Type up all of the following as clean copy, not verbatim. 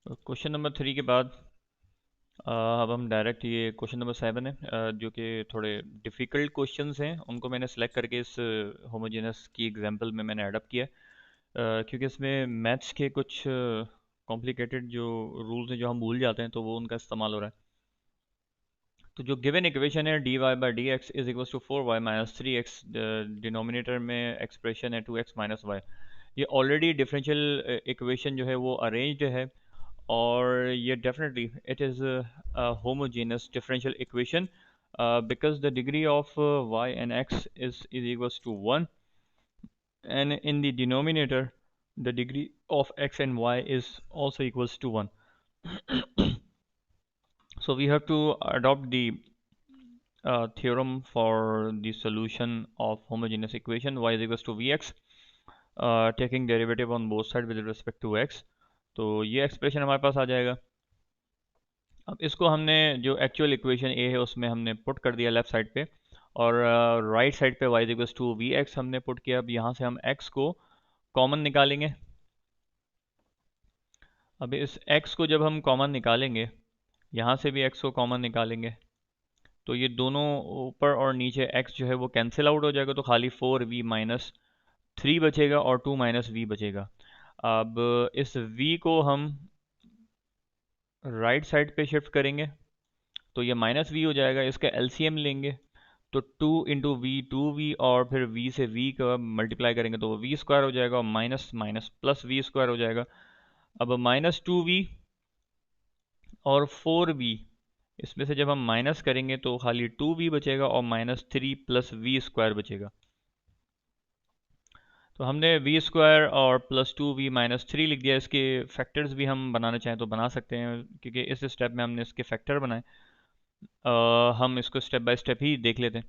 Question number 3 के बाद अब हम डायरेक्ट ये क्वेश्चन नंबर 7 है, जो कि थोड़े डिफ़िकल्ट क्वेश्चंस हैं। उनको मैंने सेलेक्ट करके इस होमोजेनस की एग्जांपल में मैंने ऐड अप किया, क्योंकि इसमें मैथ्स के कुछ कॉम्प्लिकेटेड जो रूल्स हैं जो हम भूल जाते हैं, तो वो उनका इस्तेमाल हो रहा है। तो जो गिवन इक्वेशन है d y by d x is equal to 4y-3x, denominator में एक्सप्रेशन है 2x-y। ये ऑलरेडी डिफरेंशियल इक्वेशन जो है वो अरेंज्ड है, और ये definitely it is homogeneous differential equation, because the degree of y and x is equals to 1, and in the denominator the degree of x and y is also equals to 1. So we have to adopt the theorem for the solution of homogeneous equation y is equals to vx, taking derivative on both sides with respect to x. तो ये expression हमारे पास आ जाएगा। अब इसको हमने जो actual equation ए है उसमें हमने पुट कर दिया लेफ्ट साइड पे, और राइट साइड पे y equals to v x हमने पुट किया। अब यहाँ से हम x को कॉमन निकालेंगे। अब इस x को जब हम कॉमन निकालेंगे, यहाँ से भी x को कॉमन निकालेंगे, तो ये दोनों ऊपर और नीचे x जो है वो कैंसिल आउट हो जाएगा, तो खाली 4v-3 बचेगा और 2 - v बचेगा। अब इस v को हम राइट साइड पे शिफ्ट करेंगे, तो ये -v हो जाएगा। इसका एलसीएम लेंगे तो 2 × v 2v, और फिर v से v का मल्टीप्लाई करेंगे तो वो v स्क्वायर हो जाएगा, और minus minus plus v square हो जाएगा। अब -2v और 4v, इसमें से जब हम माइनस करेंगे तो खाली 2v बचेगा, और -3 + v स्क्वायर बचेगा। तो हमने v स्क्वायर और +2v -3 लिख दिया। इसके फैक्टर्स भी हम बनाना चाहें तो बना सकते हैं, क्योंकि इस स्टेप में हमने इसके फैक्टर बनाए। हम इसको स्टेप बाय स्टेप ही देख लेते हैं,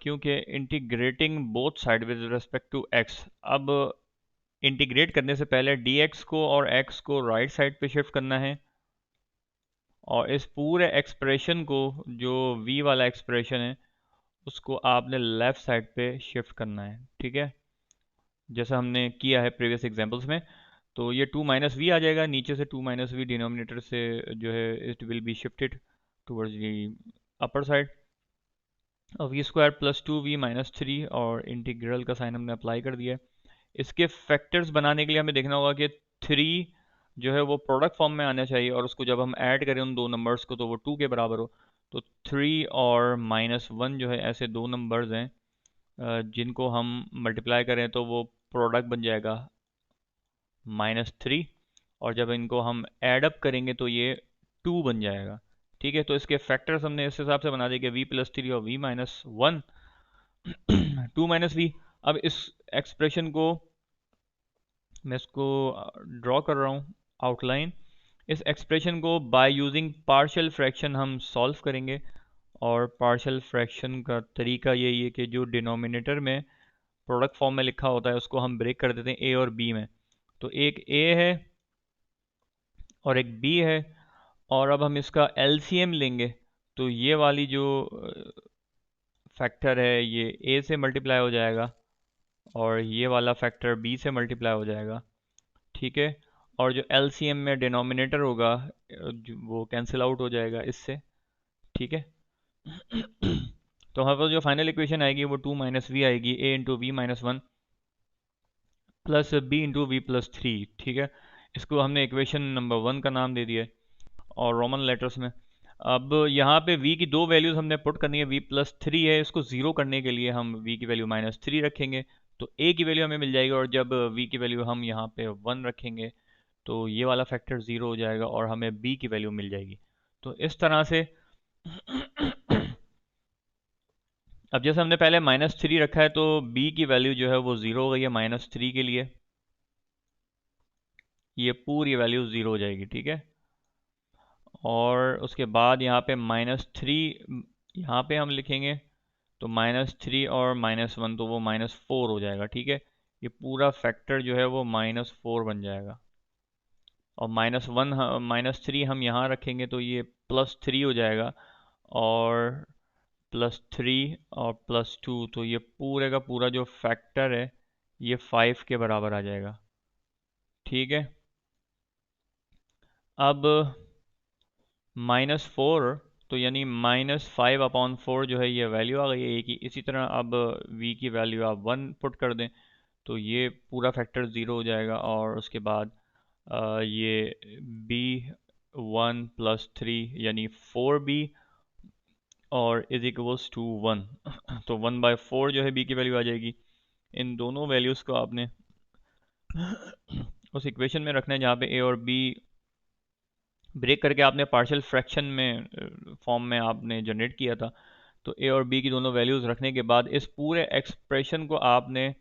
क्योंकि integrating both side with respect to x। अब इंटीग्रेट करने से पहले dx को और x को राइट साइड पे शिफ्ट करना है, और इस पूरे एक्सप्रेशन को, जो v वाला एक्सप्रेशन है, उसको आपने लेफ़्ट साइड पे शिफ्ट करना है। ठीक है, जैसा हमने किया है प्रीवियस एग्जांपल्स में। तो ये 2 - v आ जाएगा, नीचे से 2 - v डिनोमिनेटर से जो है it will be shifted towards the upper side. और v² + 2v - 3, और इंटीग्रल का साइन हमने अप्लाई कर दिया है। इसके फैक्टर्स बनाने के लिए हमें देखना होगा कि 3 जो है वो प्रोडक्ट फॉर्म में आना चाहिए, और उसको जब हम ऐड करें उन दो नंबर्स को तो वो 2 के बराबर हो। तो 3 और -1 जो है ऐसे दो नंबर्स हैं, जिनको हम मल्टीप्लाई करें तो वो प्रोडक्ट बन जाएगा -3, और जब इनको हम ऐड अप करेंगे तो ये 2 बन जाएगा। ठीक है, तो इसके फैक्टर्स हमने इस हिसाब से बना दिए कि v+3 और v-1 2 - v। अब इस एक्सप्रेशन को मैं इसको ड्रॉ कर रहा हूँ आउटलाइन। इस एक्सप्रेशन को बाय यूजिंग पार्शियल फ्रैक्शन हम सॉल्व करेंगे, और पार्शियल फ्रैक्शन का तरीका यही है कि जो डिनोमिनेटर में प्रोडक्ट फॉर्म में लिखा होता है उसको हम ब्रेक कर देते हैं ए और बी में। तो एक ए है और एक बी है, और अब हम इसका एलसीएम लेंगे, तो ये वाली जो फैक्टर है ये ए से मल्टीप्लाई हो जाएगा, और ये वाला फैक्टर बी से मल्टीप्लाई हो जाएगा। ठीक है, और जो एलसीएम में डिनोमिनेटर होगा वो कैंसिल आउट हो जाएगा इससे। ठीक है, तो हमारे पास जो फाइनल इक्वेशन आएगी वो 2 - v आएगी, a × v-1 plus b × v+3। ठीक है, इसको हमने इक्वेशन नंबर 1 का नाम दे दिया है, और रोमन लेटर्स में। अब यहाँ पे v की दो वैल्यूज़ हमने पुट करनी है। v+3 है, इसको ज़ीरो करने के लिए हम v की वैल्यू -3 रखेंगे, तो a की वैल्यू हमें मिल जाएगी, और जब v की वैल्यू हम यहाँ पे 1 रखेंगे तो ये वाला फैक्टर ज़ीरो हो जाएगा, और हमें b की वैल्यू मिल जाएगी। तो इस तरह से अब जैसे हमने पहले -3 रखा है, तो b की वैल्यू जो है वो ज़ीरो हो गई है -3 के लिए। ये पूरी वैल्यू ज़ीरो हो जाएगी। ठीक है, और उसके बाद यहाँ पे -3 यहाँ पे हम लिखेंगे, तो -3 और -1 तो वो -4 हो जाएगा। ठीक है, ये पूरा फैक्टर जो है वो -4 बन जाएगा, और -3 हम यहाँ रखेंगे तो ये +3 हो जाएगा, और +3 और +2, तो ये पूरे का पूरा जो फैक्टर है ये 5 के बराबर आ जाएगा। ठीक है, अब -4, तो यानी -5/4 जो है ये वैल्यू आ गई है ए की। इसी तरह अब v की वैल्यू आप 1 पुट कर दें तो ये पूरा फैक्टर ज़ीरो हो जाएगा, और उसके बाद ये b1 + 3 यानी 4b और इज इक्वल्स टू 1। तो 1/4 जो है b की वैल्यू आ जाएगी। इन दोनों वैल्यूज़ को आपने उस इक्वेशन में रखना है जहाँ पे a और b ब्रेक करके आपने पार्शियल फ्रैक्शन में फॉर्म में आपने जनरेट किया था। तो a और b की दोनों वैल्यूज़ रखने के बाद इस पूरे एक्सप्रेशन को आपने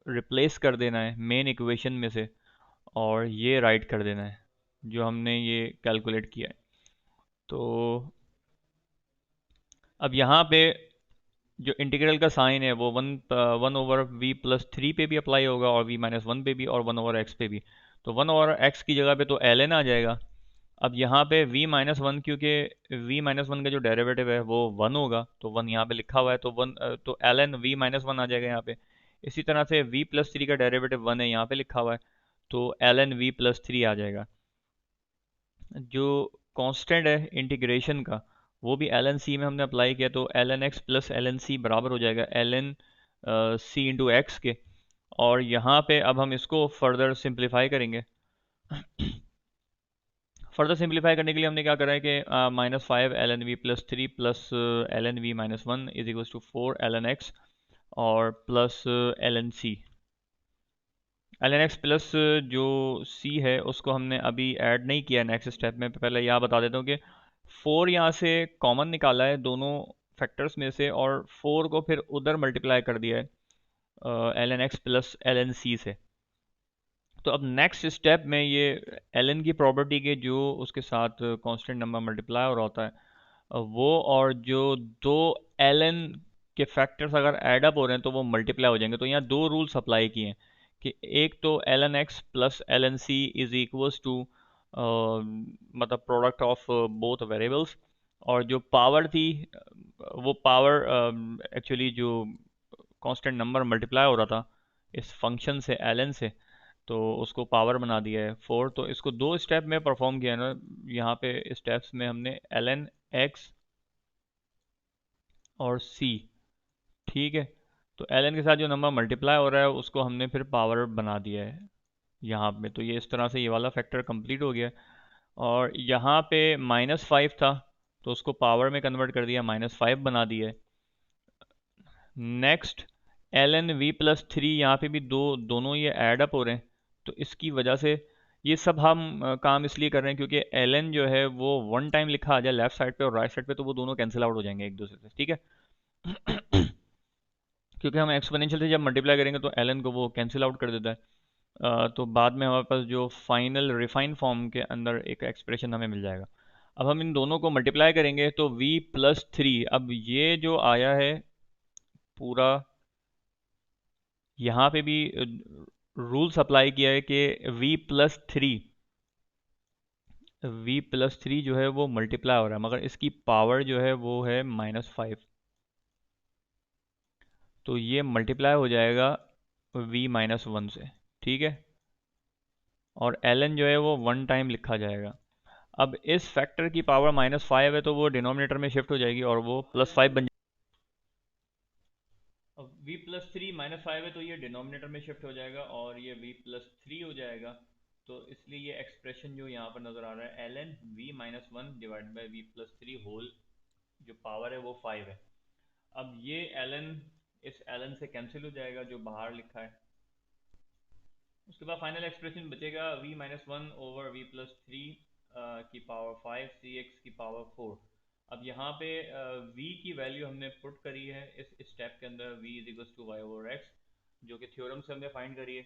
रिप्लेस कर देना है मेन इक्वेशन में से, और ये राइट कर देना है जो हमने ये कैलकुलेट किया है। तो अब यहाँ पे जो इंटीग्रल का साइन है वो 1/v+3 पे भी अप्लाई होगा, और v-1 पे भी, और 1/x पे भी। तो 1/x की जगह पे तो ln आ जाएगा। अब यहाँ पे v-1, क्योंकि v-1 का जो डेरिवेटिव है वो 1 होगा, तो 1 यहाँ पे लिखा हुआ है, तो 1 तो ln v-1 आ जाएगा यहाँ पे। इसी तरह से v+3 का डेरिवेटिव 1 है, यहाँ पे लिखा हुआ है, तो ln v+3 आ जाएगा। जो कांस्टेंट है इंटीग्रेशन का वो भी ln c में हमने अप्लाई किया, तो ln x plus ln c बराबर हो जाएगा ln c इंटू एक्स के। और यहाँ पे अब हम इसको फर्दर सिंप्लीफाई करेंगे। फर्दर सिंप्लीफाई करने के लिए हमने क्या करा है कि -5 ln v+3 plus ln v-1 is equals to 4 ln x और plus ln c। ln x plus जो c है उसको हमने अभी ऐड नहीं किया नेक्स्ट स्टेप में। पहले यहाँ बता देता हूँ कि 4 यहाँ से कॉमन निकाला है दोनों फैक्टर्स में से, और 4 को फिर उधर मल्टीप्लाई कर दिया है ln x plus ln c से। तो अब नेक्स्ट स्टेप में ये ln की प्रॉपर्टी के जो उसके साथ कांस्टेंट नंबर मल्टीप्लाई हो रहा होता है वो, और जो दो ln के फैक्टर्स अगर ऐड अप हो रहे हैं तो वो मल्टीप्लाई हो जाएंगे। तो यहाँ दो रूल्स अप्लाई किए हैं कि एक तो ln x plus ln c is equals to मतलब प्रोडक्ट ऑफ बोथ वेरिएबल्स, और जो पावर थी वो पावर एक्चुअली जो कांस्टेंट नंबर मल्टीप्लाई हो रहा था इस फंक्शन से ln से, तो उसको पावर बना दिया है 4। तो इसको दो स्टेप में परफॉर्म किया है ना। यहाँ पे स्टेप्स में हमने ln x और c, ठीक है, तो ln के साथ जो नंबर मल्टीप्लाई हो रहा है उसको हमने फिर पावर बना दिया है यहाँ पे। तो ये इस तरह से ये वाला फैक्टर कंप्लीट हो गया। और यहाँ पे -5 था तो उसको पावर में कन्वर्ट कर दिया, -5 बना दिया है। नेक्स्ट ln v+3, यहाँ पे भी दोनों ये ऐड अप हो रहे हैं, तो इसकी वजह से ये सब हम काम इसलिए कर रहे हैं क्योंकि ln जो है वो वन टाइम लिखा आ जाए लेफ्ट साइड पे और राइट साइड पे, तो वो दोनों कैंसिल आउट हो जाएंगे एक दूसरे से, ठीक है। क्योंकि हम एक्सपोनेंशियल से जब मल्टीप्लाई करेंगे तो ln को वो कैंसिल आउट कर देता है। तो बाद में हमारे पास जो फाइनल रिफाइन फॉर्म के अंदर एक एक्सप्रेशन हमें मिल जाएगा। अब हम इन दोनों को मल्टीप्लाई करेंगे तो v+3, अब ये जो आया है पूरा, यहाँ पे भी रूल्स अप्लाई किया है कि v+3 जो है वो मल्टीप्लाई हो रहा है, मगर इसकी पावर जो है वो है -5, तो ये मल्टीप्लाई हो जाएगा v-1 से, ठीक है। और ln जो है वो वन टाइम लिखा जाएगा। अब इस फैक्टर की पावर -5 है तो वो डिनोमिनेटर में शिफ्ट हो जाएगी और वो +5 बन जाएगी। अब v+3 -5 है तो ये डिनोमिनेटर में शिफ्ट हो जाएगा और ये v+3 हो जाएगा। तो इसलिए ये एक्सप्रेशन जो यहाँ पर नज़र आ रहा है ln v-1 divide by v+3 whole जो पावर है वो 5 है। अब ये ln इस ln से कैंसिल हो जाएगा जो बाहर लिखा है। उसके बाद फाइनल एक्सप्रेशन बचेगा v-1/v+3 की पावर 5 cx की पावर 4। अब यहाँ पे v की वैल्यू हमने पुट करी है इस स्टेप के अंदर, v is equal to y/x, जो कि थ्योरम से हमने फाइंड करी है।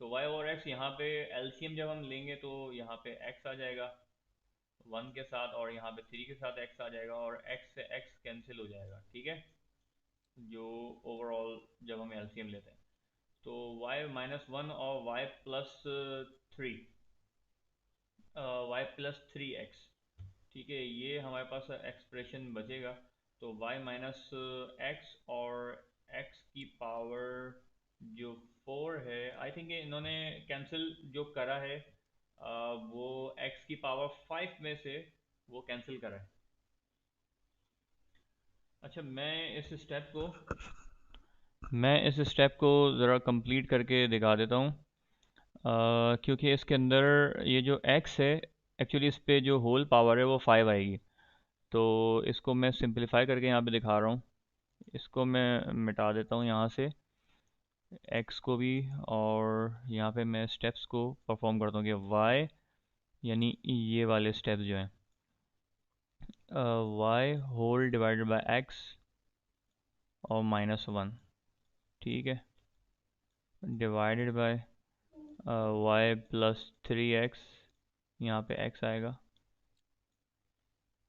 तो y/x यहाँ पे एलसीएम जब हम लेंगे तो यहाँ पे x आ जाएगा 1 के साथ, और यहाँ पे 3 के साथ x आ जाएगा, और x से x कैंसिल हो जाएगा, ठीक है, जो ओवरऑल जब हम एलसीएम लेते हैं। तो y-1 और y+3, y+3x, ठीक है, ये हमारे पास एक्सप्रेशन बचेगा। तो y-x और x की पावर जो 4 है, आई थिंक इन्होंने कैंसिल जो करा है वो x की पावर 5 में से वो कैंसिल करा है। अच्छा, मैं इस स्टेप को ज़रा कंप्लीट करके दिखा देता हूँ। क्योंकि इसके अंदर ये जो x है, एक्चुअली इस पे जो होल पावर है वो 5 आएगी। तो इसको मैं सिंपलीफाई करके यहाँ पे दिखा रहा हूँ। इसको मैं मिटा देता हूँ यहाँ से, x को भी, और यहाँ पे मैं स्टेप्स को परफॉर्म करता हूँ कि y, यानी ये वाले स्टेप्स जो हैं, y whole divided by x और -1, ठीक है, divided by y plus 3x, यहाँ पे x आएगा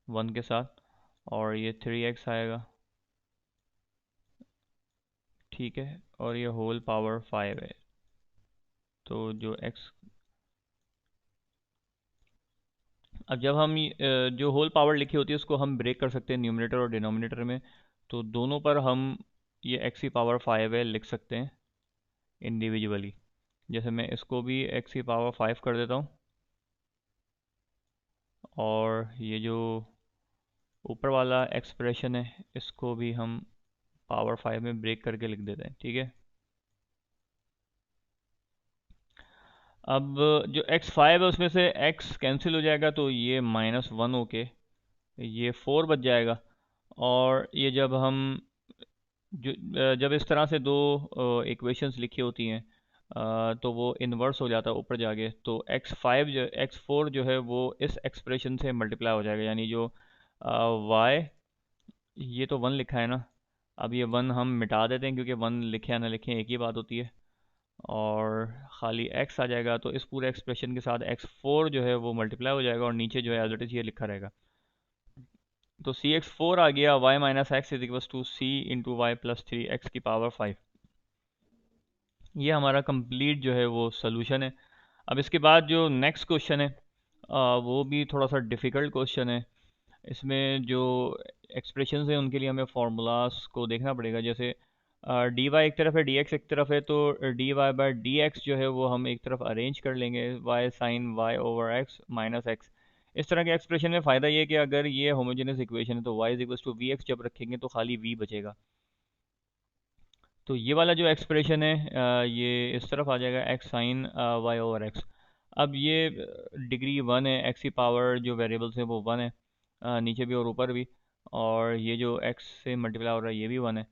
1 के साथ, और ये 3x आएगा, ठीक है, और ये होल पावर 5 है। तो जो x, अब जब हम जो होल पावर लिखी होती है उसको हम ब्रेक कर सकते हैं न्यूमरेटर और डिनोमिनेटर में। तो दोनों पर हम ये x की पावर 5 है लिख सकते हैं इंडिविजुअली। जैसे मैं इसको भी x की पावर 5 कर देता हूँ, और ये जो ऊपर वाला एक्सप्रेशन है इसको भी हम पावर 5 में ब्रेक करके लिख देते हैं, ठीक है। अब जो x5 है उसमें से x कैंसिल हो जाएगा, तो ये -1 होके ये 4 बच जाएगा। और ये जब इस तरह से दो इक्वेशंस लिखी होती हैं, तो वो इन्वर्स हो जाता है ऊपर जाके। तो x4 जो है वो इस एक्सप्रेशन से मल्टीप्लाई हो जाएगा, यानी जो y, ये तो 1 लिखा है ना, अब ये 1 हम मिटा देते हैं क्योंकि 1 लिखे या ना लिखे एक ही बात होती है, और खाली x आ जाएगा। तो इस पूरे एक्सप्रेशन के साथ x4 जो है वो मल्टीप्लाई हो जाएगा, और नीचे जो है एज इट इज़ ये लिखा रहेगा। तो CX4 आ गया, y minus x is equal to c into y plus 3x की पावर 5। ये हमारा कंप्लीट जो है वो सोल्यूशन है। अब इसके बाद जो नेक्स्ट क्वेश्चन है, वो भी थोड़ा सा डिफ़िकल्ट क्वेश्चन है। इसमें जो एक्सप्रेशंस हैं उनके लिए हमें फार्मूलाज को देखना पड़ेगा। जैसे डी वाई एक तरफ है, डी एक्स एक तरफ है, तो d y by d x जो है वो हम एक तरफ अरेंज कर लेंगे, y sine y over x minus x. इस तरह के एक्सप्रेशन में फ़ायदा ये है कि अगर ये होमोजेनियस इक्वेशन है तो y is equal to v x जब रखेंगे तो खाली वी बचेगा। तो ये वाला जो एक्सप्रेशन है, ये इस तरफ आ जाएगा x sine y over x. अब ये डिग्री 1 है, एक्स की पावर जो वेरिएबल्स है वो 1 है, नीचे भी और ऊपर भी, और ये जो x से मल्टीप्लाई हो रहा है ये भी 1 है।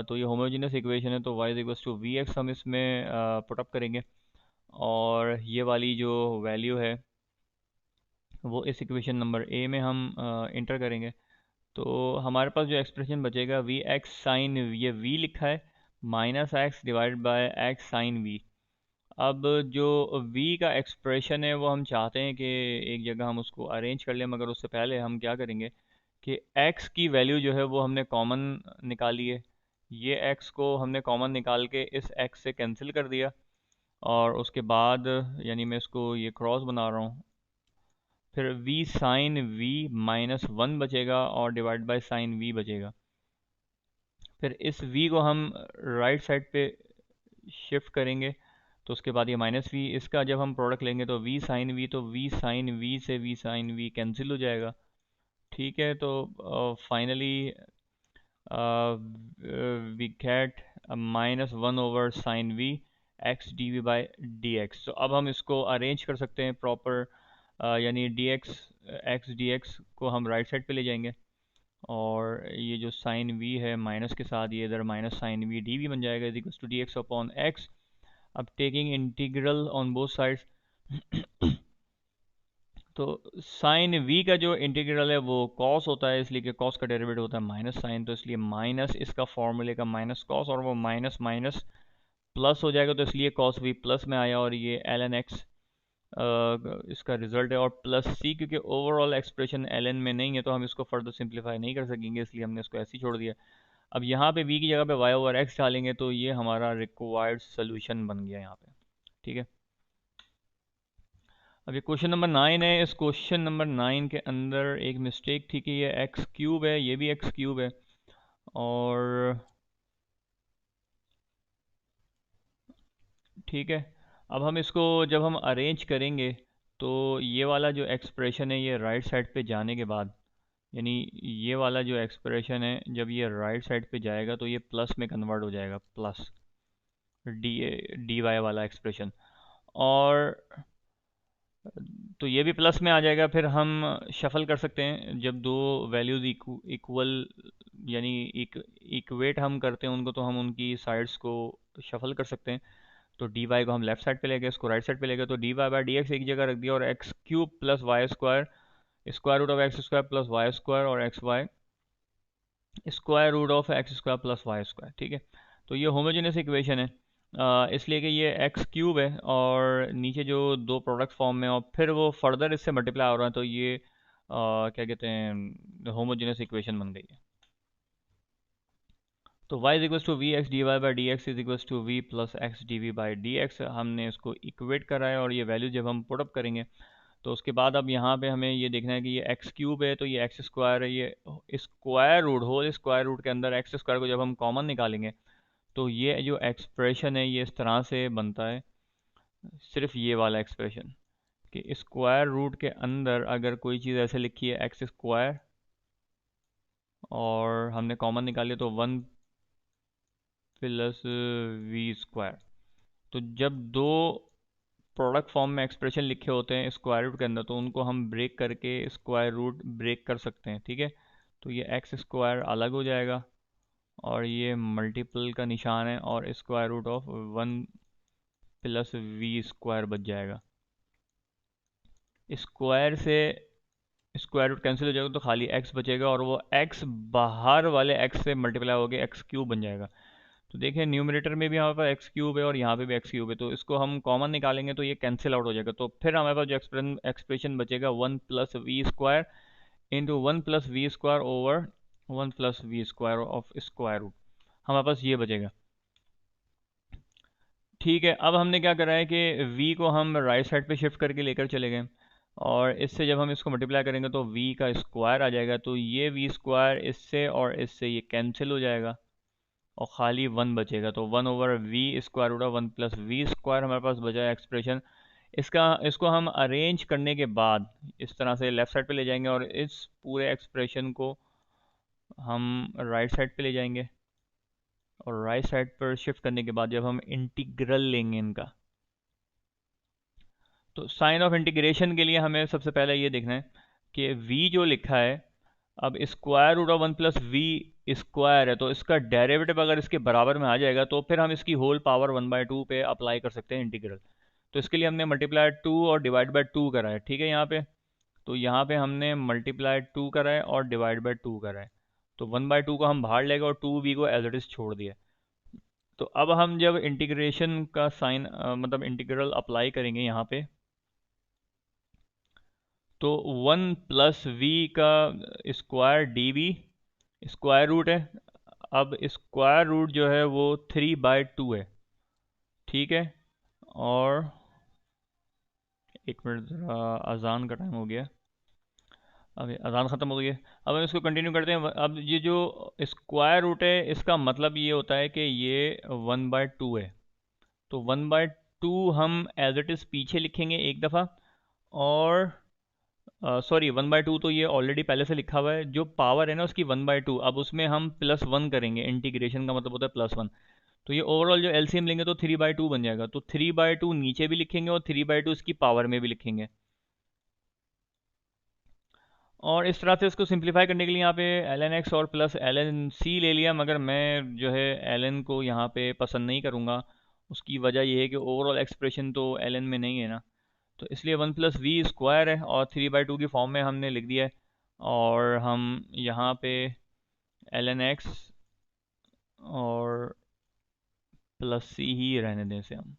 तो ये होमोजेनियस इक्वेशन है, तो y is equals to v x हम इसमें पुटअप करेंगे, और ये वाली जो वैल्यू है वो इस इक्वेशन नंबर ए में हम इंटर करेंगे। तो हमारे पास जो एक्सप्रेशन बचेगा वी एक्स साइन, ये v लिखा है, minus x divide by x sine v। अब जो v का एक्सप्रेशन है वो हम चाहते हैं कि एक जगह हम उसको अरेंज कर लें, मगर उससे पहले हम क्या करेंगे कि x की वैल्यू जो है वो हमने कॉमन निकाली है। ये x को हमने कॉमन निकाल के इस x से कैंसिल कर दिया, और उसके बाद, यानी मैं इसको ये क्रॉस बना रहा हूँ, फिर v साइन v -1 बचेगा और डिवाइड बाय साइन v बचेगा। फिर इस v को हम राइट साइड पे शिफ्ट करेंगे, तो उसके बाद ये -v, इसका जब हम प्रोडक्ट लेंगे तो v साइन v, तो v साइन v से v साइन v कैंसिल हो जाएगा, ठीक है। तो finally we get -1 over sine v x d v by d x. तो अब हम इसको अरेंज कर सकते हैं प्रॉपर, यानी डी एक्स डी एक्स को हम राइट साइड पे ले जाएंगे, और ये जो साइन वी है माइनस के साथ ये इधर minus sine v d v बन जाएगा is equal to d x upon x. अब taking integral on both sides, तो साइन वी का जो इंटीग्रल है वो कॉस होता है, इसलिए कि कॉस का डेरिवेटिव होता है माइनस साइन, तो इसलिए माइनस इसका फॉर्मूले का माइनस कॉस, और वो माइनस माइनस प्लस हो जाएगा, तो इसलिए कॉस वी प्लस में आया, और ये एल एन एक्स इसका रिजल्ट है, और प्लस सी, क्योंकि ओवरऑल एक्सप्रेशन एल एन में नहीं है तो हम इसको फर्दर सिंप्लीफाई नहीं कर सकेंगे, इसलिए हमने इसको ऐसे ही छोड़ दिया। अब यहाँ पे वी की जगह पे वाई ओवर एक्स डालेंगे, तो ये हमारा रिक्वायर्ड सोल्यूशन बन गया यहाँ पे, ठीक है। अब ये क्वेश्चन नंबर 9 है। इस क्वेश्चन नंबर 9 के अंदर एक मिस्टेक थी कि ये एक्स क्यूब है, ये भी एक्स क्यूब है, और ठीक है। अब हम इसको जब हम अरेंज करेंगे तो ये वाला जो एक्सप्रेशन है ये राइट साइड पे जाने के बाद, यानी ये वाला जो एक्सप्रेशन है जब ये राइट साइड पे जाएगा तो ये प्लस में कन्वर्ट हो जाएगा, प्लस डी डी वाई वाला एक्सप्रेशन। और तो ये भी प्लस में आ जाएगा। फिर हम शफल कर सकते हैं जब दो वैल्यूज़ इक्वल, यानी इक्वेट हम करते हैं उनको, तो हम उनकी साइड्स को शफल कर सकते हैं। तो डी वाई को हम लेफ्ट साइड पे ले गए, इसको राइट साइड पे ले गए, तो d y by d x एक जगह रख दिया, और x cube plus y square, square root of x square plus y square, और x y square root of x square plus y square. ठीक है, तो ये होमोजेनियस इक्वेशन है, इसलिए कि ये एक्स क्यूब है और नीचे जो दो प्रोडक्ट फॉर्म में, और फिर वो फर्दर इससे मल्टीप्लाई हो रहा है, तो ये क्या कहते हैं, होमोजेनियस इक्वेशन बन गई है। तो y is equal to v x d y by d x is equal to v plus x d v by d x, हमने इसको इक्वेट करा है, और ये वैल्यू जब हम पुटअप करेंगे तो उसके बाद अब यहाँ पे हमें ये देखना है कि ये एक्स क्यूब है, तो ये एक्स स्क्वायर है, ये square root, whole square root के अंदर एक्स स्क्वायर को जब हम कॉमन निकालेंगे तो ये जो एक्सप्रेशन है ये इस तरह से बनता है, सिर्फ ये वाला एक्सप्रेशन, कि स्क्वायर रूट के अंदर अगर कोई चीज़ ऐसे लिखी है एक्स स्क्वायर और हमने कॉमन निकाली तो 1 प्लस वी स्क्वायर, तो जब दो प्रोडक्ट फॉर्म में एक्सप्रेशन लिखे होते हैं स्क्वायर रूट के अंदर तो उनको हम ब्रेक करके स्क्वायर रूट ब्रेक कर सकते हैं। ठीक है, तो ये एक्स स्क्वायर अलग हो जाएगा और ये मल्टीपल का निशान है, और square root of 1 plus v square बच जाएगा। स्क्वायर से स्क्वायर रूट कैंसिल हो जाएगा तो खाली एक्स बचेगा, और वो एक्स बाहर वाले एक्स से मल्टीप्लाई होकर एक्स क्यूब बन जाएगा। तो देखिए न्यूमरेटर में भी हमारे पास एक्स क्यूब है और यहाँ पे भी एक्स क्यूब है, तो इसको हम कॉमन निकालेंगे तो ये कैंसिल आउट हो जाएगा। तो फिर हमारे पास जो एक्सप्रेशन बचेगा 1 plus v square into 1 plus v square over 1 plus v square of square root, हमारे पास ये बचेगा। ठीक है, अब हमने क्या करा है कि v को हम राइट साइड पे शिफ्ट करके लेकर चले गए, और इससे जब हम इसको मल्टीप्लाई करेंगे तो v का स्क्वायर आ जाएगा, तो ये वी स्क्वायर इससे और इससे ये कैंसिल हो जाएगा और खाली 1 बचेगा, तो 1/v square root of 1 plus v square हमारे पास बचा है एक्सप्रेशन। इसको हम अरेंज करने के बाद इस तरह से लेफ़्ट साइड पे ले जाएंगे, और इस पूरे एक्सप्रेशन को हम राइट साइड पे ले जाएंगे, और राइट साइड पर शिफ्ट करने के बाद जब हम इंटीग्रल लेंगे इनका, तो साइन ऑफ इंटीग्रेशन के लिए हमें सबसे पहले ये देखना है कि v जो लिखा है, अब square root of 1 plus v square है, तो इसका डेरिवेटिव अगर इसके बराबर में आ जाएगा तो फिर हम इसकी होल पावर 1/2 पे अप्लाई कर सकते हैं इंटीग्रल। तो इसके लिए हमने मल्टीप्लाई 2 और डिवाइड बाय 2 करा है। ठीक है, यहाँ पे तो यहाँ पे हमने मल्टीप्लाई 2 करा है और डिवाइड बाय 2 करा है, तो 1/2 को हम बाहर ले गए और 2v को एज इट इज़ छोड़ दिया। तो अब हम जब इंटीग्रेशन का साइन मतलब इंटीग्रल अप्लाई करेंगे यहाँ पे, तो 1 प्लस v का square d v square root है, अब स्क्वायर रूट जो है वो 3/2 है। ठीक है, और एक मिनट ज़रा, अजान का टाइम हो गया, अब अजान ख़त्म हो गई है। अब हम इसको कंटिन्यू करते हैं। अब ये जो स्क्वायर रूट है इसका मतलब ये होता है कि ये 1/2 है, तो 1/2 हम एज इट इज़ पीछे लिखेंगे एक दफ़ा, और सॉरी 1/2 तो ये ऑलरेडी पहले से लिखा हुआ है, जो पावर है ना उसकी 1/2, अब उसमें हम +1 करेंगे, इंटीग्रेशन का मतलब होता है +1, तो ये ओवरऑल जो एलसीएम लेंगे तो 3/2 बन जाएगा, तो 3/2 नीचे भी लिखेंगे और 3/2 इसकी पावर में भी लिखेंगे। और इस तरह से इसको सिंप्लीफाई करने के लिए यहाँ पे ln x और प्लस ln c ले लिया, मगर मैं जो है ln को यहाँ पे पसंद नहीं करूँगा। उसकी वजह यह है कि ओवरऑल एक्सप्रेशन तो ln में नहीं है ना, तो इसलिए 1 प्लस वी स्क्वायर है और 3/2 की फॉर्म में हमने लिख दिया है, और हम यहाँ पे ln x और प्लस सी ही रहने दें इसे हम।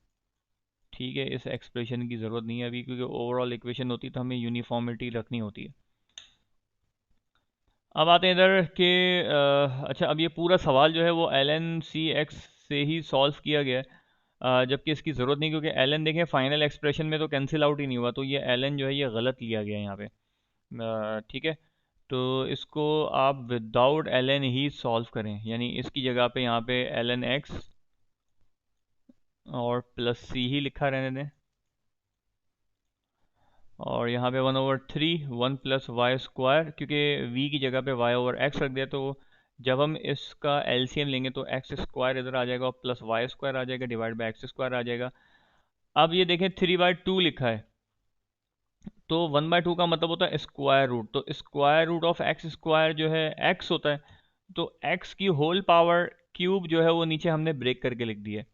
ठीक है, इस एक्सप्रेशन की ज़रूरत नहीं है अभी, क्योंकि ओवरऑल इक्वेशन होती तो हमें यूनिफॉर्मिटी रखनी होती है। अब आते हैं इधर के अच्छा, अब ये पूरा सवाल जो है वो ln c x से ही सॉल्व किया गया है, जबकि इसकी ज़रूरत नहीं, क्योंकि ln देखें फाइनल एक्सप्रेशन में तो कैंसिल आउट ही नहीं हुआ, तो ये ln जो है ये गलत लिया गया है यहाँ पे। ठीक है, तो इसको आप विदाउट ln ही सॉल्व करें, यानी इसकी जगह पे यहाँ पे ln x और प्लस c ही लिखा रहने दें। और यहाँ पे 1/3 1 + y², क्योंकि v की जगह पे y/x रख दिया, तो जब हम इसका एलसीएम लेंगे तो x² इधर आ जाएगा और +y² आ जाएगा, डिवाइड बाई x² आ जाएगा। अब ये देखें 3/2 लिखा है, तो 1/2 का मतलब होता है स्क्वायर रूट, तो स्क्वायर रूट ऑफ x² जो है x होता है, तो x की होल पावर क्यूब जो है वो नीचे हमने ब्रेक करके लिख दी है।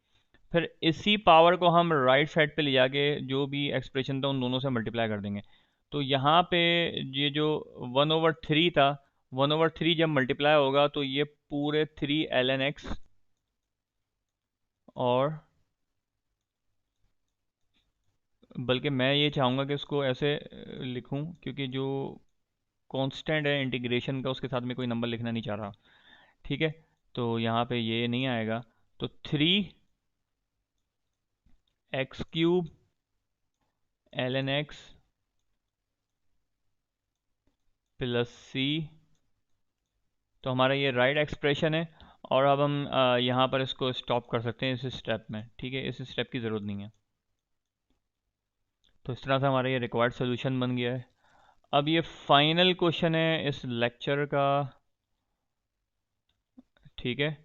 फिर इसी पावर को हम राइट साइड पे ले जाके जो भी एक्सप्रेशन था उन दोनों से मल्टीप्लाई कर देंगे। तो यहाँ पे ये जो 1/3 था, 1/3 जब मल्टीप्लाई होगा तो ये पूरे 3 ln x, और बल्कि मैं ये चाहूँगा कि इसको ऐसे लिखूँ, क्योंकि जो कांस्टेंट है इंटीग्रेशन का उसके साथ में कोई नंबर लिखना नहीं चाह रहा। ठीक है, तो यहाँ पे ये नहीं आएगा, तो 3 x³ ln x +c, तो हमारा ये राइट एक्सप्रेशन है। और अब हम यहाँ पर इसको स्टॉप कर सकते हैं इस स्टेप में। ठीक है, इस स्टेप की ज़रूरत नहीं है। तो इस तरह से हमारा ये रिक्वायर्ड सोल्यूशन बन गया है। अब ये फाइनल क्वेश्चन है इस लेक्चर का। ठीक है,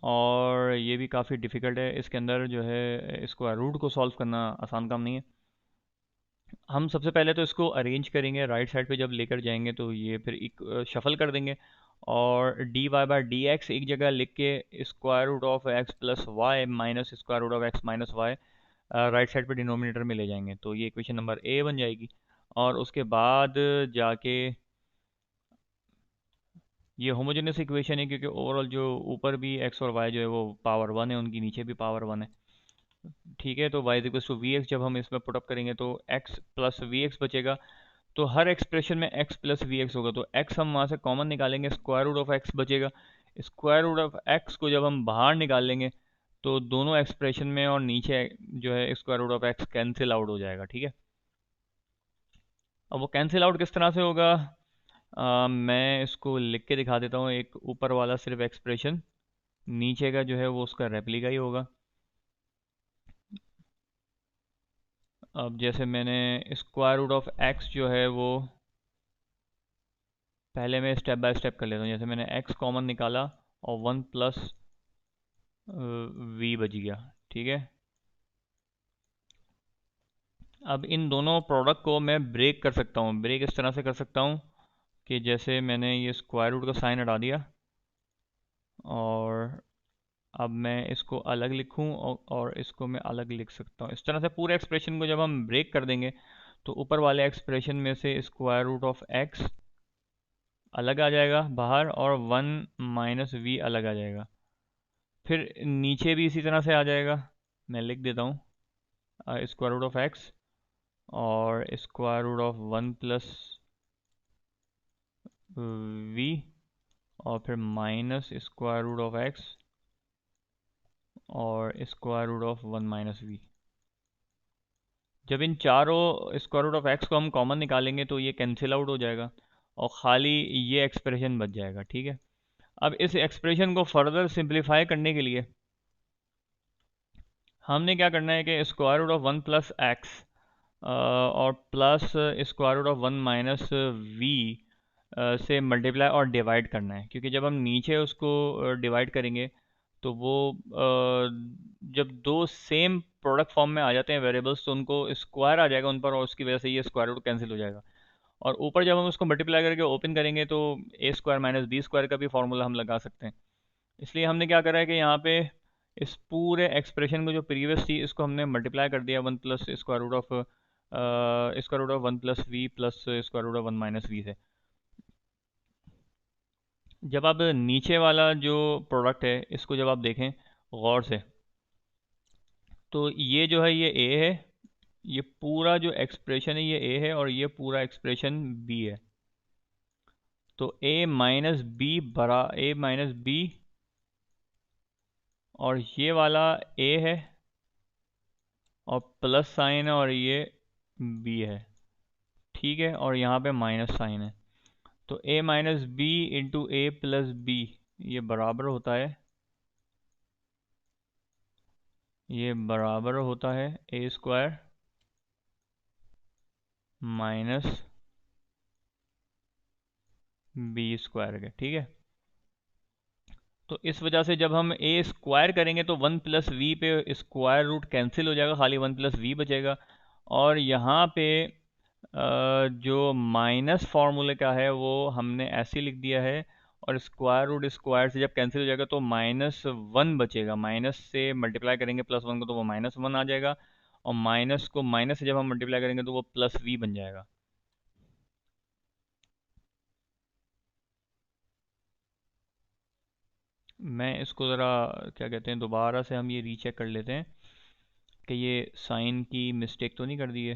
और ये भी काफ़ी डिफ़िकल्ट है, इसके अंदर जो है इसको रूट को सॉल्व करना आसान काम नहीं है। हम सबसे पहले तो इसको अरेंज करेंगे, राइट साइड पे जब लेकर जाएंगे तो ये फिर एक शफल कर देंगे, और dy/dx एक जगह लिख के square root of x + y minus square root of x - y right side पे डिनोमिनेटर में ले जाएंगे, तो ये इक्वेशन नंबर ए बन जाएगी। और उसके बाद जाके ये होमोजेनियस इक्वेशन है, क्योंकि ओवरऑल जो ऊपर भी x और y जो है वो पावर 1 है, उनकी नीचे भी पावर 1 है। ठीक है, तो y = vx जब हम इसमें पुटअप करेंगे तो x + vx बचेगा। तो हर एक्सप्रेशन में x + vx होगा, तो x हम वहाँ से कॉमन निकालेंगे, स्क्वायर रूट ऑफ x बचेगा। स्क्वायर रूट ऑफ x को जब हम बाहर निकाल लेंगे तो दोनों एक्सप्रेशन में और नीचे जो है square root of x cancel out हो जाएगा। ठीक है, अब वो कैंसिल आउट किस तरह से होगा, मैं इसको लिख के दिखा देता हूँ। एक ऊपर वाला सिर्फ एक्सप्रेशन, नीचे का जो है वो उसका रेप्लिका ही होगा। अब जैसे मैंने स्क्वायर रूट ऑफ x जो है वो पहले मैं स्टेप बाय स्टेप कर लेता हूँ। जैसे मैंने x कॉमन निकाला और 1 + v बच गया। ठीक है, अब इन दोनों प्रोडक्ट को मैं ब्रेक कर सकता हूँ। ब्रेक इस तरह से कर सकता हूँ कि जैसे मैंने ये स्क्वायर रूट का साइन हटा दिया, और अब मैं इसको अलग लिखूं और इसको मैं अलग लिख सकता हूँ। इस तरह से पूरे एक्सप्रेशन को जब हम ब्रेक कर देंगे तो ऊपर वाले एक्सप्रेशन में से स्क्वायर रूट ऑफ x अलग आ जाएगा बाहर, और 1 - v अलग आ जाएगा। फिर नीचे भी इसी तरह से आ जाएगा, मैं लिख देता हूँ स्क्वायर रूट ऑफ x और स्क्वायर रूट ऑफ 1 + v, और फिर minus square root of x और स्क्वायर रूट ऑफ 1 - v। जब इन चारों स्क्वायर रूट ऑफ x को हम कॉमन निकालेंगे तो ये कैंसिल आउट हो जाएगा और ख़ाली ये एक्सप्रेशन बच जाएगा। ठीक है, अब इस एक्सप्रेशन को फर्दर सिंप्लीफाई करने के लिए हमने क्या करना है कि स्क्वायर रूट ऑफ 1 + x और plus square root of 1 - v से मल्टीप्लाई और डिवाइड करना है, क्योंकि जब हम नीचे उसको डिवाइड करेंगे तो वो जब दो सेम प्रोडक्ट फॉर्म में आ जाते हैं वेरिएबल्स तो उनको स्क्वायर आ जाएगा उन पर, और उसकी वजह से ये स्क्वायर रूट कैंसिल हो जाएगा। और ऊपर जब हम उसको मल्टीप्लाई करके ओपन करेंगे तो a² - b² का भी फार्मूला हम लगा सकते हैं। इसलिए हमने क्या करा है कि यहाँ पे इस पूरे एक्सप्रेशन को जो प्रीवियस थी इसको हमने मल्टीप्लाई कर दिया 1 + square root of 1 + v plus square root of 1 - v से। जब आप नीचे वाला जो प्रोडक्ट है इसको जब आप देखें गौर से, तो ये जो है ये a है, ये पूरा जो एक्सप्रेशन है ये a है, और ये पूरा एक्सप्रेशन b है। तो a - b और ये वाला a है और प्लस साइन है, और ये b है। ठीक है, और यहाँ पे माइनस साइन है, तो a - b × a + b ये बराबर होता है, ये बराबर होता है a² माइनस बी स्क्वायर के, ठीक है। तो इस वजह से जब हम ए स्क्वायर करेंगे तो वन प्लस वी पे स्क्वायर रूट कैंसिल हो जाएगा, खाली वन प्लस वी बचेगा। और यहाँ पे जो माइनस फार्मूले का है वो हमने ऐसे लिख दिया है, और स्क्वायर रूट स्क्वायर से जब कैंसिल हो जाएगा तो माइनस वन बचेगा। माइनस से मल्टीप्लाई करेंगे प्लस वन को तो वो माइनस वन आ जाएगा, और माइनस को माइनस से जब हम मल्टीप्लाई करेंगे तो वो प्लस वी बन जाएगा। मैं इसको ज़रा क्या कहते हैं, दोबारा से हम ये रीचेक कर लेते हैं कि ये साइन की मिस्टेक तो नहीं कर दी है।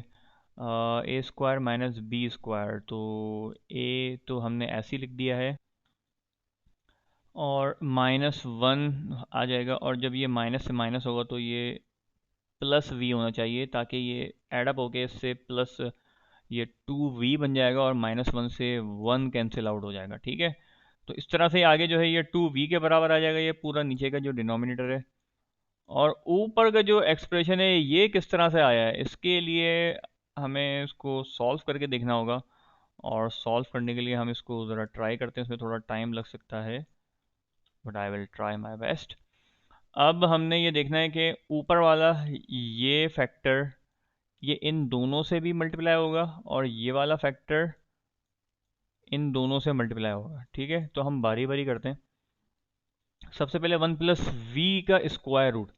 ए स्क्वायर माइनस बी स्क्वायर, तो ए तो हमने ऐसे ही लिख दिया है, और माइनस वन आ जाएगा, और जब ये माइनस से माइनस होगा तो ये प्लस वी होना चाहिए, ताकि ये एडअप होके इससे प्लस ये टू वी बन जाएगा, और माइनस वन से वन कैंसिल आउट हो जाएगा, ठीक है। तो इस तरह से आगे जो है ये टू वी के बराबर आ जाएगा, ये पूरा नीचे का जो डिनोमिनेटर है। और ऊपर का जो एक्सप्रेशन है ये किस तरह से आया है, इसके लिए हमें इसको सॉल्व करके देखना होगा। और सॉल्व करने के लिए हम इसको ज़रा ट्राई करते हैं, इसमें थोड़ा टाइम लग सकता है, but I will try my best. अब हमने ये देखना है कि ऊपर वाला ये फैक्टर ये इन दोनों से भी मल्टीप्लाई होगा, और ये वाला फैक्टर इन दोनों से मल्टीप्लाई होगा, ठीक है। तो हम बारी बारी करते हैं। सबसे पहले वन प्लस वी का स्क्वायर रूट,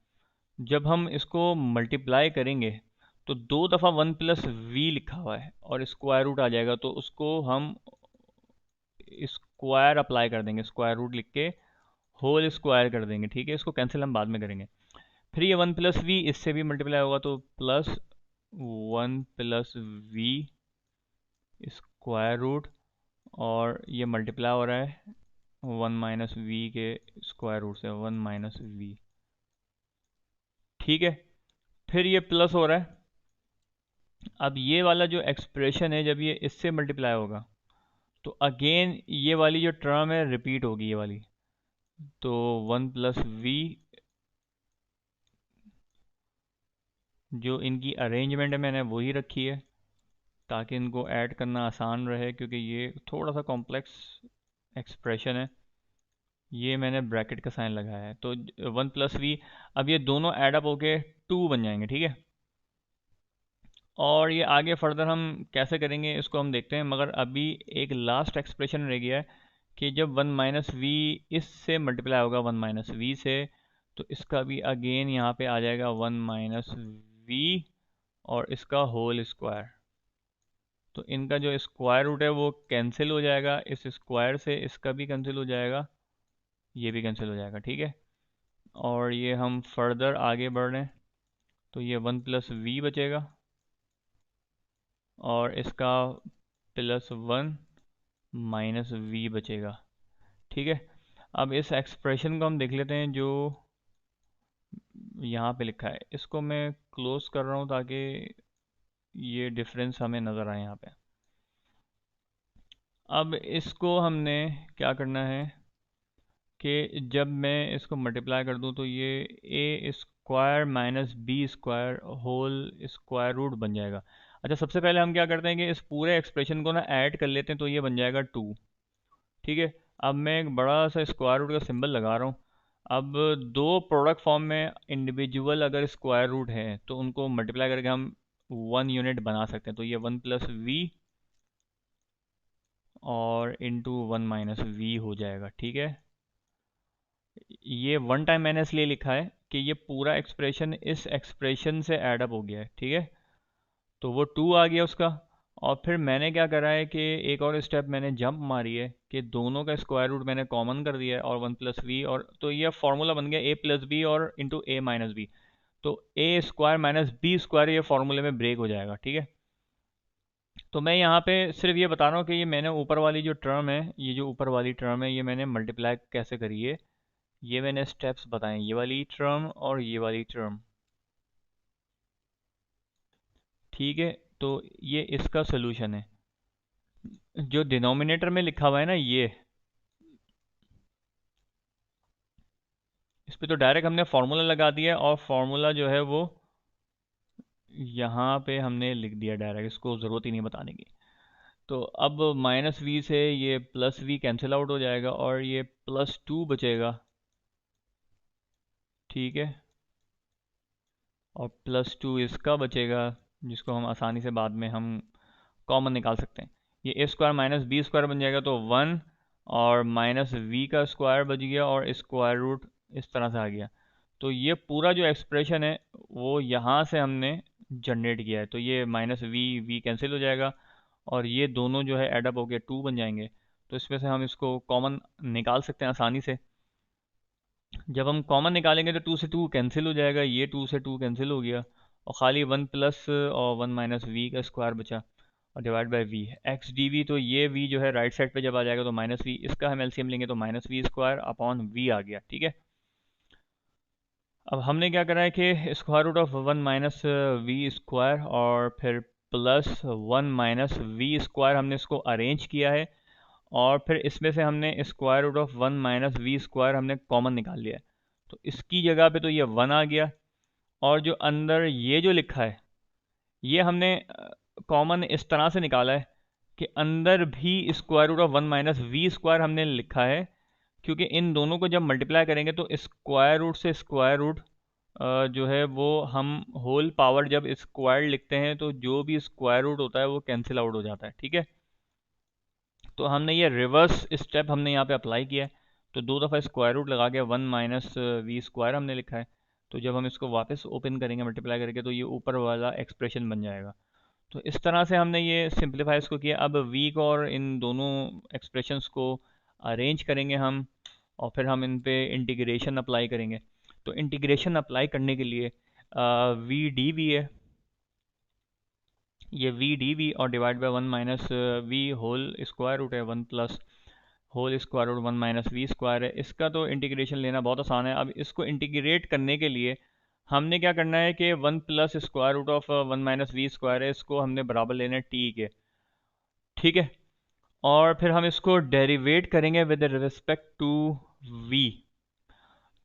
जब हम इसको मल्टीप्लाई करेंगे तो दो दफ़ा वन प्लस वी लिखा हुआ है और स्क्वायर रूट आ जाएगा, तो उसको हम स्क्वायर अप्लाई कर देंगे, स्क्वायर रूट लिख के होल स्क्वायर कर देंगे, ठीक है। इसको कैंसिल हम बाद में करेंगे। फिर ये वन प्लस वी इससे भी मल्टीप्लाई होगा, तो plus one plus v square root, और ये मल्टीप्लाई हो रहा है वन माइनस वी के स्क्वायर रूट से, वन माइनस वी, ठीक है। फिर ये प्लस हो रहा है। अब ये वाला जो एक्सप्रेशन है जब ये इससे मल्टीप्लाई होगा तो अगेन ये वाली जो टर्म है रिपीट होगी, ये वाली। तो वन प्लस वी, जो इनकी अरेंजमेंट है मैंने वही रखी है ताकि इनको ऐड करना आसान रहे, क्योंकि ये थोड़ा सा कॉम्प्लेक्स एक्सप्रेशन है। ये मैंने ब्रैकेट का साइन लगाया है, तो वन प्लस वी, अब ये दोनों एडअप होके टू बन जाएंगे, ठीक है। और ये आगे फर्दर हम कैसे करेंगे इसको हम देखते हैं, मगर अभी एक लास्ट एक्सप्रेशन रह गया है कि जब वन माइनस वी इससे मल्टीप्लाई होगा वन माइनस वी से, तो इसका भी अगेन यहाँ पे आ जाएगा वन माइनस वी और इसका होल स्क्वायर। तो इनका जो स्क्वायर रूट है वो कैंसिल हो जाएगा, इस स्क्वायर से इसका भी कैंसिल हो जाएगा, ये भी कैंसिल हो जाएगा, ठीक है। और ये हम फर्दर आगे बढ़ रहे हैं, तो ये वन प्लस वी बचेगा और इसका प्लस वन माइनस वी बचेगा, ठीक है। अब इस एक्सप्रेशन को हम देख लेते हैं जो यहाँ पे लिखा है, इसको मैं क्लोज कर रहा हूँ ताकि ये डिफरेंस हमें नज़र आए यहाँ पे। अब इसको हमने क्या करना है कि जब मैं इसको मल्टीप्लाई कर दूँ तो ये a square minus b square whole square root बन जाएगा। अच्छा, सबसे पहले हम क्या करते हैं कि इस पूरे एक्सप्रेशन को ना ऐड कर लेते हैं, तो ये बन जाएगा टू, ठीक है। अब मैं एक बड़ा सा स्क्वायर रूट का सिंबल लगा रहा हूँ। अब दो प्रोडक्ट फॉर्म में इंडिविजुअल अगर स्क्वायर रूट है तो उनको मल्टीप्लाई करके हम वन यूनिट बना सकते हैं, तो ये वन प्लस वी और इंटू वन माइनस वी हो जाएगा, ठीक है। ये वन टाइम मैंने इसलिए लिखा है कि ये पूरा एक्सप्रेशन इस एक्सप्रेशन से एडअप हो गया है, ठीक है। तो वो टू आ गया उसका, और फिर मैंने क्या करा है कि एक और स्टेप मैंने जंप मारी है कि दोनों का स्क्वायर रूट मैंने कॉमन कर दिया है, और वन प्लस वी, और तो ये फार्मूला बन गया ए प्लस बी और इंटू ए माइनस बी। तो ए स्क्वायर माइनस बी स्क्वायर ये फार्मूले में ब्रेक हो जाएगा, ठीक है। तो मैं यहाँ पे सिर्फ ये बता रहा हूँ कि ये मैंने ऊपर वाली जो टर्म है, ये जो ऊपर वाली टर्म है ये मैंने मल्टीप्लाई कैसे करी है, ये मैंने स्टेप्स बताए, ये वाली टर्म और ये वाली टर्म, ठीक है। तो ये इसका सोल्यूशन है, जो डिनोमिनेटर में लिखा हुआ है ना ये, इस पे तो डायरेक्ट हमने फार्मूला लगा दिया, और फार्मूला जो है वो यहाँ पे हमने लिख दिया डायरेक्ट, इसको ज़रूरत ही नहीं बताने की। तो अब माइनस वी से ये प्लस वी कैंसिल आउट हो जाएगा और ये प्लस टू बचेगा। ठीक है, और प्लस टू इसका बचेगा, जिसको हम आसानी से बाद में हम कॉमन निकाल सकते हैं। ये a square minus b square बन जाएगा तो वन, और माइनस वी का स्क्वायर बच गया और स्क्वायर रूट इस तरह से आ गया। तो ये पूरा जो एक्सप्रेशन है वो यहाँ से हमने जनरेट किया है। तो ये माइनस वी वी कैंसिल हो जाएगा और ये दोनों जो है एडअप होके टू बन जाएंगे। तो इसमें से हम इसको कॉमन निकाल सकते हैं आसानी से। जब हम कॉमन निकालेंगे तो टू से टू कैंसिल हो जाएगा, ये टू से टू कैंसिल हो गया और खाली वन प्लस और वन माइनस वी का स्क्वायर बचा और divide by v x d v. तो ये वी जो है राइट साइड पे जब आ जाएगा तो माइनस वी, इसका हम एलसीएम लेंगे तो minus v square upon v आ गया। ठीक है, अब हमने क्या करा है कि square root of one minus v square और फिर plus one minus v square हमने इसको अरेंज किया है और फिर इसमें से हमने square root of one minus v square हमने कॉमन निकाल लिया है। तो इसकी जगह पे तो ये वन आ गया और जो अंदर ये जो लिखा है ये हमने कॉमन इस तरह से निकाला है कि अंदर भी square root of one minus v square हमने लिखा है, क्योंकि इन दोनों को जब मल्टीप्लाई करेंगे तो स्क्वायर रूट से स्क्वायर रूट जो है वो हम होल पावर जब स्क्वायर लिखते हैं तो जो भी स्क्वायर रूट होता है वो कैंसिल आउट हो जाता है। ठीक है, तो हमने ये रिवर्स स्टेप हमने यहाँ पे अप्लाई किया है। तो दो दफ़ा स्क्वायर रूट लगा के वन माइनस वी स्क्वायर हमने लिखा है। तो जब हम इसको वापस ओपन करेंगे मल्टीप्लाई करके तो ये ऊपर वाला एक्सप्रेशन बन जाएगा। तो इस तरह से हमने ये सिंप्लीफाई इसको किया। अब वी को और इन दोनों एक्सप्रेशंस को अरेंज करेंगे हम और फिर हम इन पे इंटीग्रेशन अप्लाई करेंगे। तो इंटीग्रेशन अप्लाई करने के लिए वी डी वी है, ये वी डी वी और divide by one minus v whole square root है, one plus whole square root one minus v square है। इसका तो इंटीग्रेशन लेना बहुत आसान है। अब इसको इंटीग्रेट करने के लिए हमने क्या करना है कि one plus square root of one minus v square है, इसको हमने बराबर लेना है टी के। ठीक है, और फिर हम इसको डेरिवेट करेंगे विद रिस्पेक्ट टू वी।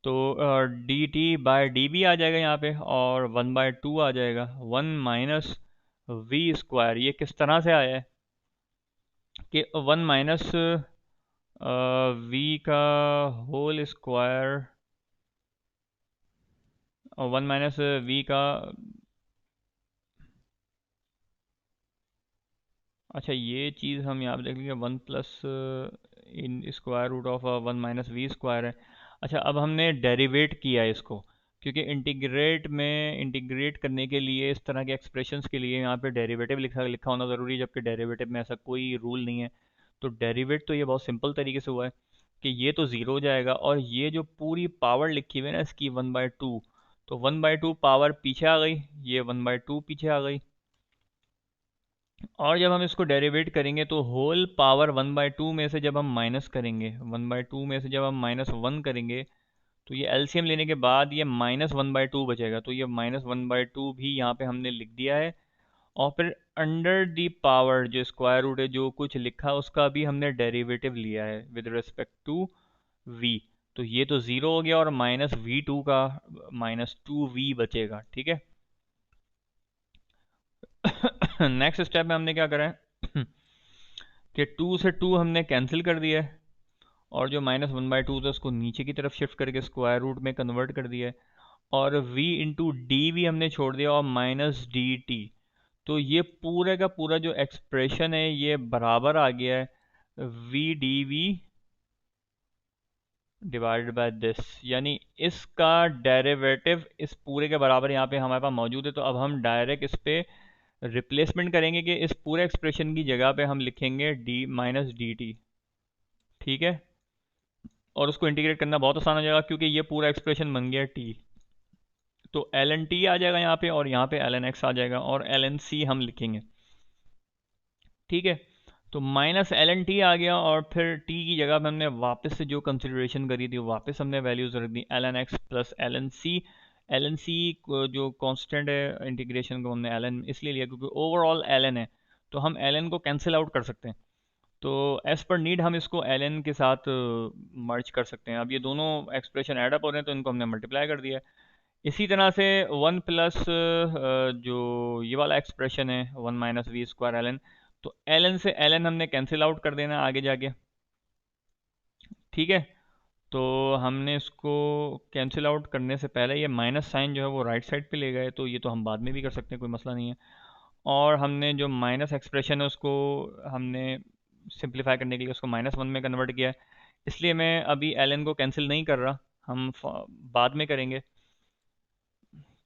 तो d t by d b आ जाएगा यहाँ पे और वन बाई टू आ जाएगा वन माइनस वी स्क्वायर। ये किस तरह से आया है कि वन माइनस वी का होल स्क्वायर और वन माइनस वी का, अच्छा ये चीज़ हम यहाँ पे देख लीजिए, वन प्लस इन square root of one minus v square है। अच्छा, अब हमने डेरिवेट किया है इसको, क्योंकि इंटीग्रेट में इंटीग्रेट करने के लिए इस तरह के एक्सप्रेशंस के लिए यहाँ पे डेरिवेटिव लिखा लिखा होना ज़रूरी है, जबकि डेरिवेटिव में ऐसा कोई रूल नहीं है। तो डेरिवेट तो ये बहुत सिंपल तरीके से हुआ है कि ये तो ज़ीरो हो जाएगा और ये जो पूरी पावर लिखी हुई है ना इसकी वन बाई टू, तो वन बाई टू पावर पीछे आ गई, ये वन बाई टू पीछे आ गई। और जब हम इसको डेरिवेट करेंगे तो whole power one by two में से जब हम माइनस करेंगे, वन बाई टू में से जब हम माइनस वन करेंगे तो ये एलसीएम लेने के बाद ये माइनस वन बाई टू बचेगा। तो ये माइनस वन बाई टू भी यहाँ पे हमने लिख दिया है और फिर अंडर दी पावर जो स्क्वायर रूट है जो कुछ लिखा उसका भी हमने डेरिवेटिव लिया है विद रिस्पेक्ट टू वी। तो ये तो ज़ीरो हो गया और माइनस वी टू का माइनस टू वी बचेगा। ठीक है, नेक्स्ट स्टेप में हमने क्या करा है कि टू से टू हमने कैंसिल कर दिया है और जो माइनस वन बाई टू था उसको नीचे की तरफ शिफ्ट करके स्क्वायर रूट में कन्वर्ट कर दिया है और v इंटू डी वी हमने छोड़ दिया और माइनस डी टी। तो ये पूरे का पूरा जो एक्सप्रेशन है ये बराबर आ गया है v d v divided by this, यानी इसका डेरिवेटिव इस पूरे के बराबर यहाँ पे हमारे पास मौजूद है। तो अब हम डायरेक्ट इस पे रिप्लेसमेंट करेंगे कि इस पूरे एक्सप्रेशन की जगह पे हम लिखेंगे डी माइनस डी टी। ठीक है, और उसको इंटीग्रेट करना बहुत आसान हो जाएगा क्योंकि ये पूरा एक्सप्रेशन बन गया टी। तो एल एन टी आ जाएगा यहाँ पे और यहाँ पे एल एन एक्स आ जाएगा और एल एन सी हम लिखेंगे। ठीक है, तो माइनस एल एन टी आ गया और फिर टी की जगह पे हमने वापस से जो कंसिडरेशन करी थी वापस हमने वैल्यूज रख दी l n x plus l n c. L n c जो कांस्टेंट है इंटीग्रेशन को हमने एल एन इसलिए लिया क्योंकि ओवरऑल एल एन है, तो हम एल एन को कैंसिल आउट कर सकते हैं। तो एज पर नीड हम इसको एल एन के साथ मर्ज कर सकते हैं। अब ये दोनों एक्सप्रेशन एडअप हो रहे हैं तो इनको हमने मल्टीप्लाई कर दिया है। इसी तरह से वन प्लस जो ये वाला एक्सप्रेशन है one minus v square l n, तो एल एन से एल एन हमने कैंसिल आउट कर देना आगे जाके। ठीक है, तो हमने इसको कैंसिल आउट करने से पहले ये माइनस साइन जो है वो राइट साइड पे ले गए, तो ये तो हम बाद में भी कर सकते हैं, कोई मसला नहीं है। और हमने जो माइनस एक्सप्रेशन है उसको हमने सिंप्लीफाई करने के लिए उसको माइनस वन में कन्वर्ट किया है, इसलिए मैं अभी एल एन को कैंसिल नहीं कर रहा, हम बाद में करेंगे।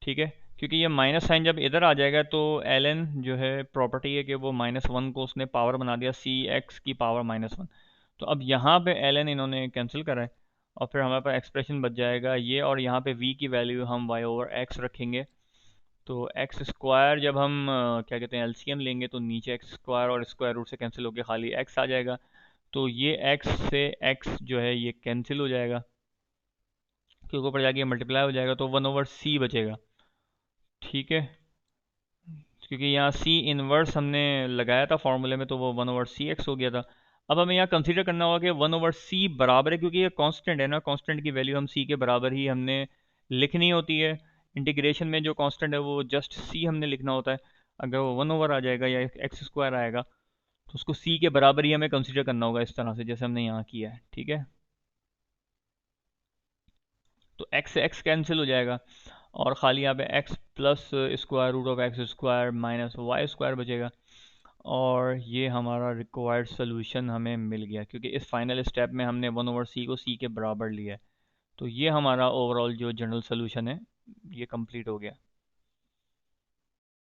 ठीक है, क्योंकि ये माइनस साइन जब इधर आ जाएगा तो एल एन जो है प्रॉपर्टी है कि वो माइनस वन को उसने पावर बना दिया सी एक्स की पावर माइनस वन। तो अब यहाँ पे एल एन इन्होंने कैंसिल करा है, और फिर हमारे पास एक्सप्रेशन बच जाएगा ये, और यहाँ पे v की वैल्यू हम y ओवर x रखेंगे। तो एक्स स्क्वायर जब हम क्या कहते हैं एलसीएम लेंगे तो नीचे एक्स स्क्वायर और स्क्वायर रूट से कैंसिल होकर खाली x आ जाएगा, तो ये x से x जो है ये कैंसिल हो जाएगा, क्योंकि ऊपर जाके मल्टीप्लाई हो जाएगा, तो वन ओवर सी बचेगा। ठीक है, क्योंकि यहाँ सी इनवर्स हमने लगाया था फॉर्मूले में, तो वो वन ओवर सी एक्स हो गया था। अब हमें यहाँ कंसीडर करना होगा कि वन ओवर सी बराबर है, क्योंकि ये कांस्टेंट है ना, कांस्टेंट की वैल्यू हम सी के बराबर ही हमने लिखनी होती है। इंटीग्रेशन में जो कांस्टेंट है वो जस्ट सी हमने लिखना होता है। अगर वो वन ओवर आ जाएगा या एक्स स्क्वायर आएगा तो उसको सी के बराबर ही हमें कंसीडर करना होगा, इस तरह से जैसे हमने यहाँ किया है। ठीक है, तो एक्स से एक्स कैंसिल हो जाएगा, और खाली यहाँ पे x plus square root of x square minus y square बचेगा। और ये हमारा रिक्वायर्ड सोल्यूशन हमें मिल गया, क्योंकि इस फाइनल स्टेप में हमने वन ओवर सी को सी के बराबर लिया है। तो ये हमारा ओवरऑल जो जनरल सोल्यूशन है ये कंप्लीट हो गया।